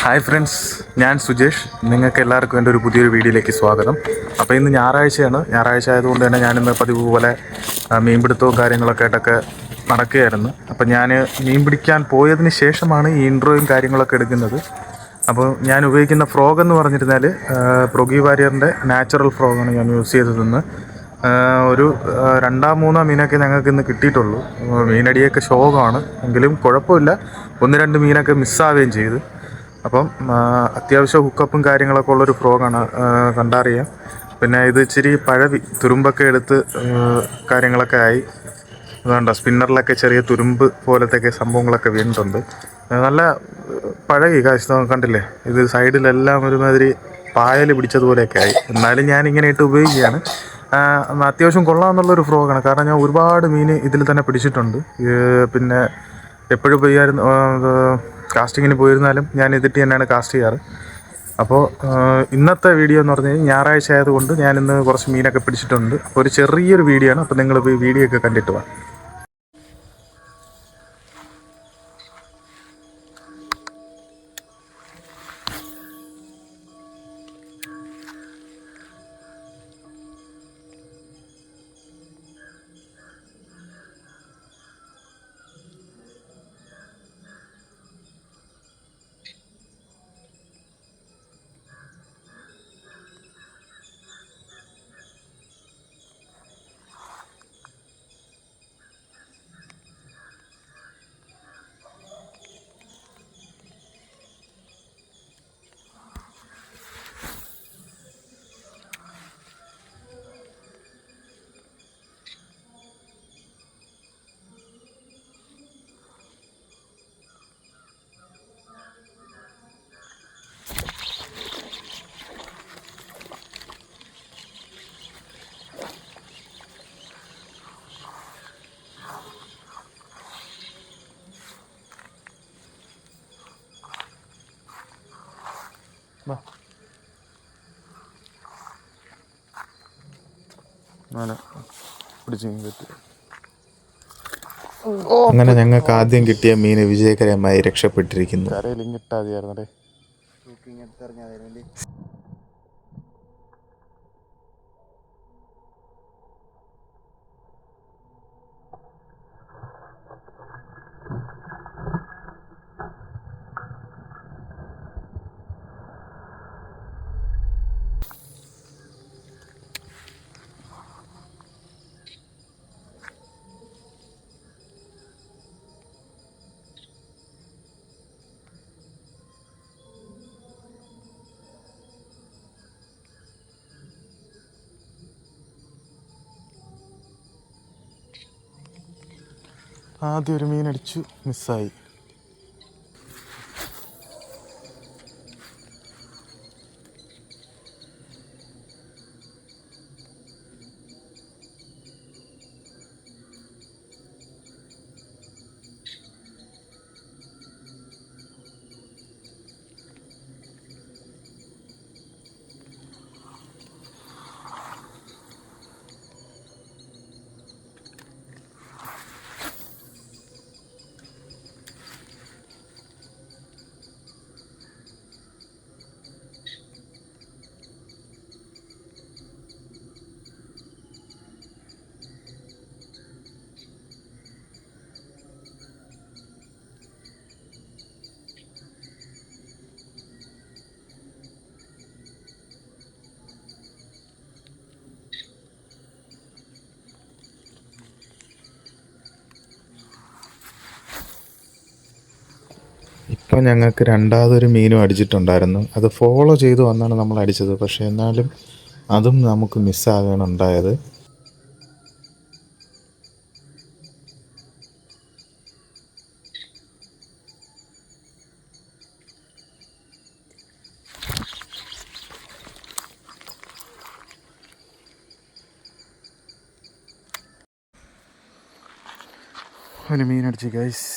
Hi friends, ഞാൻ സുജേഷ്. നിങ്ങൾക്ക് എല്ലാവർക്കും എൻ്റെ ഒരു പുതിയൊരു വീഡിയോയിലേക്ക് സ്വാഗതം. അപ്പോൾ ഇന്ന് ഞായറാഴ്ചയാണ്. ഞായറാഴ്ച ആയതുകൊണ്ട് തന്നെ ഞാനിന്ന് പതിവ് പോലെ മീൻപിടുത്തവും കാര്യങ്ങളൊക്കെ ആയിട്ടൊക്കെ നടക്കുകയായിരുന്നു. അപ്പോൾ ഞാൻ മീൻ പിടിക്കാൻ പോയതിന് ശേഷമാണ് ഈ ഇൻട്രോയും കാര്യങ്ങളൊക്കെ എടുക്കുന്നത്. അപ്പോൾ ഞാൻ ഉപയോഗിക്കുന്ന ഫ്രോഗ് എന്ന് പറഞ്ഞിരുന്നാൽ പ്രൊഗി വാരിയറിൻ്റെ നാച്ചുറൽ ഫ്രോഗാണ് ഞാൻ യൂസ് ചെയ്തതെന്ന്. ഒരു രണ്ടാം മൂന്നാം മീനൊക്കെ ഞങ്ങൾക്ക് ഇന്ന് കിട്ടിയിട്ടുള്ളൂ. മീനടിയൊക്കെ ശോകമാണ്, എങ്കിലും കുഴപ്പമില്ല. ഒന്ന് രണ്ട് മീനൊക്കെ മിസ്സാവുകയും ചെയ്തു. അപ്പം അത്യാവശ്യം ഹുക്കപ്പും കാര്യങ്ങളൊക്കെ ഉള്ളൊരു ഫ്രോഗാണ്, കണ്ടറിയാം. പിന്നെ ഇത് ഇച്ചിരി പഴവി തുരുമ്പൊക്കെ എടുത്ത് കാര്യങ്ങളൊക്കെ ആയി. അതുകൊണ്ടോ സ്പിന്നറിലൊക്കെ ചെറിയ തുരുമ്പ് പോലത്തെയൊക്കെ സംഭവങ്ങളൊക്കെ വീണിട്ടുണ്ട്. നല്ല പഴകി കാശ് കണ്ടില്ലേ, ഇത് സൈഡിലെല്ലാം ഒരുമാതിരി പായൽ പിടിച്ചതുപോലെയൊക്കെ ആയി. എന്നാലും ഞാനിങ്ങനെ ഇട്ട് ഉപയോഗിക്കുകയാണ്. അത്യാവശ്യം കൊള്ളാമെന്നുള്ളൊരു ഫ്രോഗാണ്. കാരണം ഞാൻ ഒരുപാട് മീൻ ഇതിൽ തന്നെ പിടിച്ചിട്ടുണ്ട്. പിന്നെ എപ്പോഴും പോയായിരുന്നു കാസ്റ്റിങ്ങിന് പോയിരുന്നാലും ഞാൻ ഇതിട്ട് തന്നെയാണ് കാസ്റ്റ് ചെയ്യാറ്. അപ്പോൾ ഇന്നത്തെ വീഡിയോ എന്ന് പറഞ്ഞു കഴിഞ്ഞാൽ ഞായറാഴ്ച ആയതുകൊണ്ട് ഞാനിന്ന് കുറച്ച് മീനൊക്കെ പിടിച്ചിട്ടുണ്ട്. അപ്പോൾ ഒരു ചെറിയൊരു വീഡിയോ ആണ്. അപ്പോൾ നിങ്ങൾ ഈ വീഡിയോ ഒക്കെ കണ്ടിട്ട് വാ. അങ്ങനെ ഞങ്ങൾക്ക് ആദ്യം കിട്ടിയ മീൻ വിജയകരമായി രക്ഷപ്പെട്ടിരിക്കുന്നു. കരയിലിങ്ങിട്ടാതിയായിരുന്നേ. ആദ്യം ഒരു മീനടിച്ചു, മിസ്സായി. ഇപ്പം ഞങ്ങൾക്ക് രണ്ടാമതൊരു മീനും അടിച്ചിട്ടുണ്ടായിരുന്നു. അത് ഫോളോ ചെയ്ത് വന്നാണ് നമ്മൾ അടിച്ചത്. പക്ഷേ എന്നാലും അതും നമുക്ക് മിസ്സാകാണ് ഉണ്ടായത്. ഒരു മീനടിച്ച് ഗൈസ്.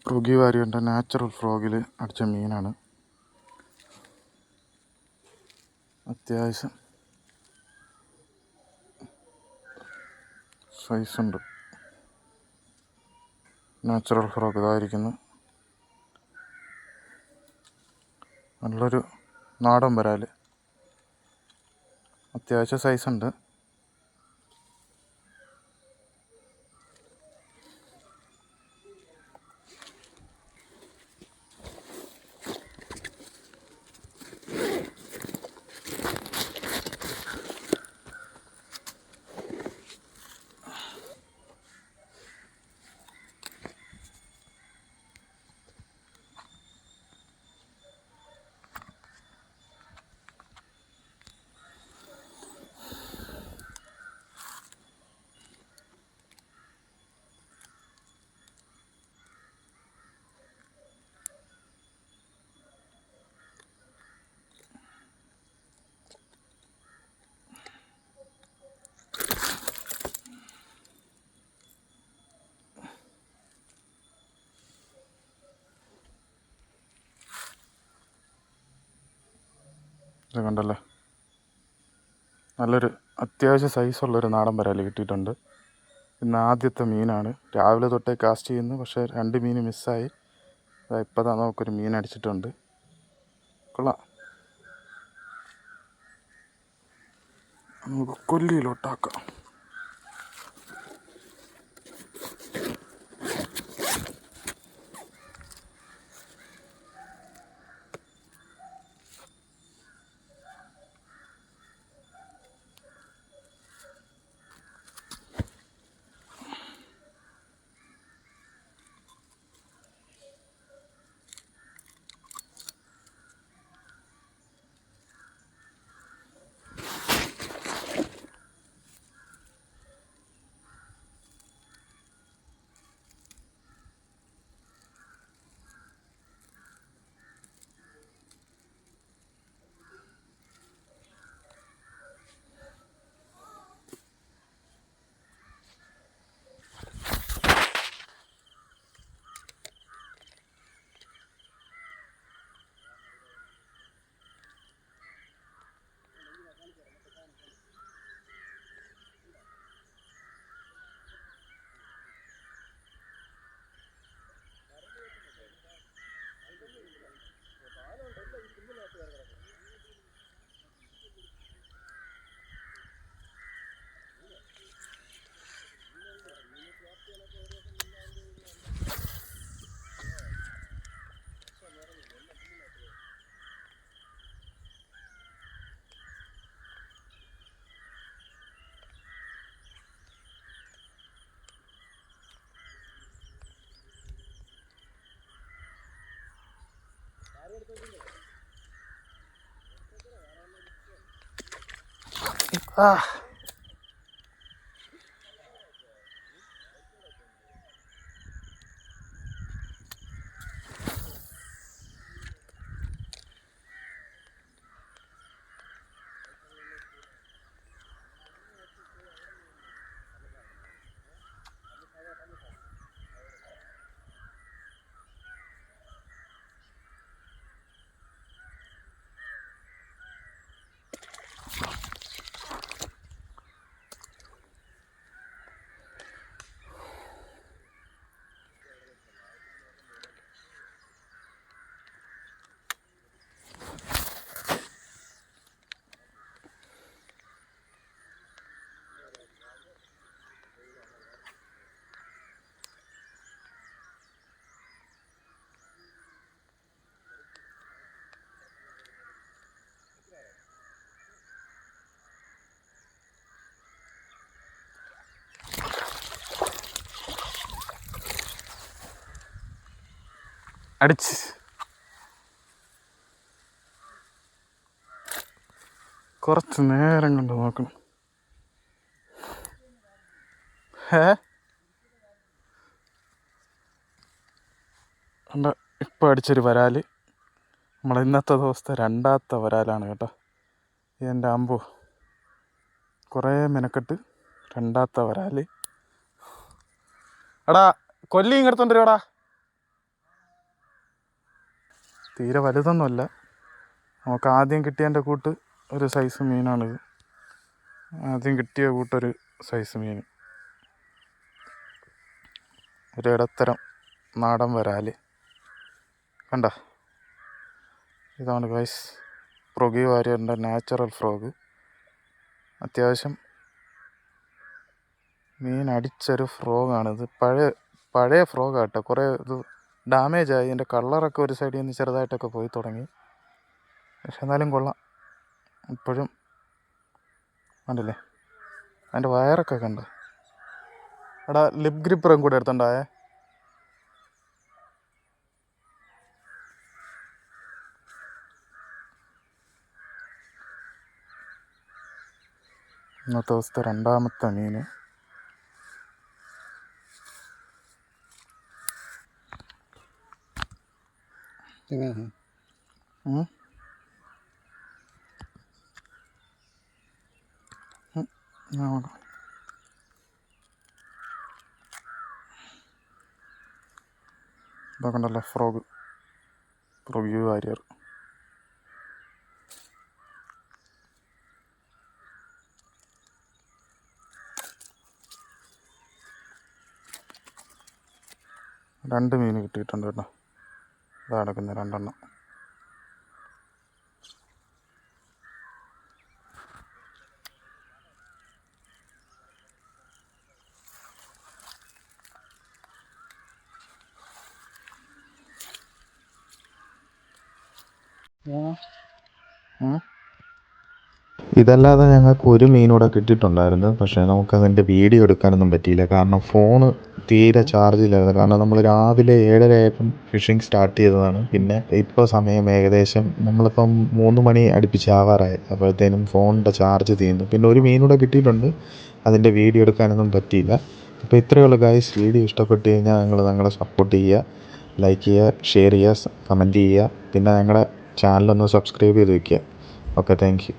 ഫ്രോഗി വാരിയറിൻ്റെ നാച്ചുറൽ ഫ്രോഗിൽ അടിച്ച മീനാണ്. അത്യാവശ്യം സൈസുണ്ട്. Natural frog ഇതായിരിക്കുന്നു. നല്ലൊരു നാടൻ വരാൽ, അത്യാവശ്യം സൈസുണ്ട്. ഇത് കണ്ടല്ലേ, നല്ലൊരു അത്യാവശ്യം സൈസുള്ളൊരു നാടൻ വരാൽ കിട്ടിയിട്ടുണ്ട്. ഇന്ന് ആദ്യത്തെ മീനാണ്. രാവിലെ തൊട്ടേ കാസ്റ്റ് ചെയ്യുന്നു, പക്ഷേ 2 മീൻ മിസ്സായി. ഇപ്പോൾ നമുക്കൊരു മീൻ അടിച്ചിട്ടുണ്ട്. കൊള്ളാം. നമുക്ക് കൊല്ലിയിലോട്ടാക്കാം. ആ അടിച്ച് കുറച്ച് നേരം കൊണ്ട് നോക്കണം. കണ്ട, ഇപ്പം അടിച്ചൊരു വരാൽ നമ്മളെ ഇന്നത്തെ ദിവസത്തെ 2ാമത്തെ വരാലാണ് കേട്ടോ. എൻ്റെ അമ്പോ, കുറേ മെനക്കെട്ട് 2ാമത്തെ വരാൽ. എടാ കൊല്ലി ഇങ്ങെടുത്തോണ്ടിരിക്കടാ. തീരെ വലുതൊന്നുമല്ല. നമുക്ക് ആദ്യം കിട്ടിയതിൻ്റെ കൂട്ട് ഒരു സൈസ് മീനാണിത്. ആദ്യം കിട്ടിയ കൂട്ടൊരു സൈസ് മീൻ, ഒരു ഇടത്തരം നാടൻ വരാൽ. കണ്ട, ഇതാണ് ഗൈസ് ഫ്രോഗി വാരിയറിൻ്റെ നാച്ചുറൽ ഫ്രോഗ്. അത്യാവശ്യം മീൻ അടിച്ചൊരു ഫ്രോഗാണിത്. പഴയ ഫ്രോഗാട്ടോ. കുറേ ഇത് ഡാമേജായി. ഇതിൻ്റെ കളറൊക്കെ ഒരു സൈഡിൽ നിന്ന് ചെറുതായിട്ടൊക്കെ പോയി തുടങ്ങി. പക്ഷെ എന്നാലും കൊള്ളാം. ഇപ്പോഴും കണ്ടില്ലേ അതിൻ്റെ വയറൊക്കെ കണ്ട. എടാ ലിപ് ഗ്രിപ്പറും കൂടെ എടുത്തുണ്ടായേ. ഇന്നത്തെ ദിവസത്തെ രണ്ടാമത്തെ മീൻ. ഇതൊക്കെ ഉണ്ടല്ലോ ഫ്രോഗി വാരിയർ. രണ്ട് മീൻ കിട്ടിയിട്ടുണ്ട് കേട്ടോ. ഇതാ കിടക്കുന്ന രണ്ടെണ്ണം. ഇതല്ലാതെ ഞങ്ങൾക്ക് ഒരു മീനൂടെ കിട്ടിയിട്ടുണ്ടായിരുന്നു. പക്ഷേ നമുക്കതിൻ്റെ വീഡിയോ എടുക്കാനൊന്നും പറ്റിയില്ല. കാരണം ഫോണ് തീരെ ചാർജില്ലായിരുന്നു. കാരണം നമ്മൾ രാവിലെ 7:30 ആയപ്പം ഫിഷിങ് സ്റ്റാർട്ട് ചെയ്തതാണ്. പിന്നെ ഇപ്പോൾ സമയം ഏകദേശം നമ്മളിപ്പം 3 മണി അടുപ്പിച്ചാവാറായി. അപ്പോഴത്തേനും ഫോണിൻ്റെ ചാർജ് തീർന്നു. പിന്നെ ഒരു മീനൂടെ കിട്ടിയിട്ടുണ്ട്. അതിൻ്റെ വീഡിയോ എടുക്കാനൊന്നും പറ്റിയില്ല. അപ്പോൾ ഇത്രയേ ഉള്ളൂ ഗൈസ്. വീഡിയോ ഇഷ്ടപ്പെട്ട് കഴിഞ്ഞാൽ ഞങ്ങളെ സപ്പോർട്ട് ചെയ്യുക, ലൈക്ക് ചെയ്യുക, ഷെയർ ചെയ്യുക, കമൻറ്റ് ചെയ്യുക. പിന്നെ ഞങ്ങളുടെ ചാനലൊന്ന് സബ്സ്ക്രൈബ് ചെയ്ത് വയ്ക്കുക. Okay, thank you.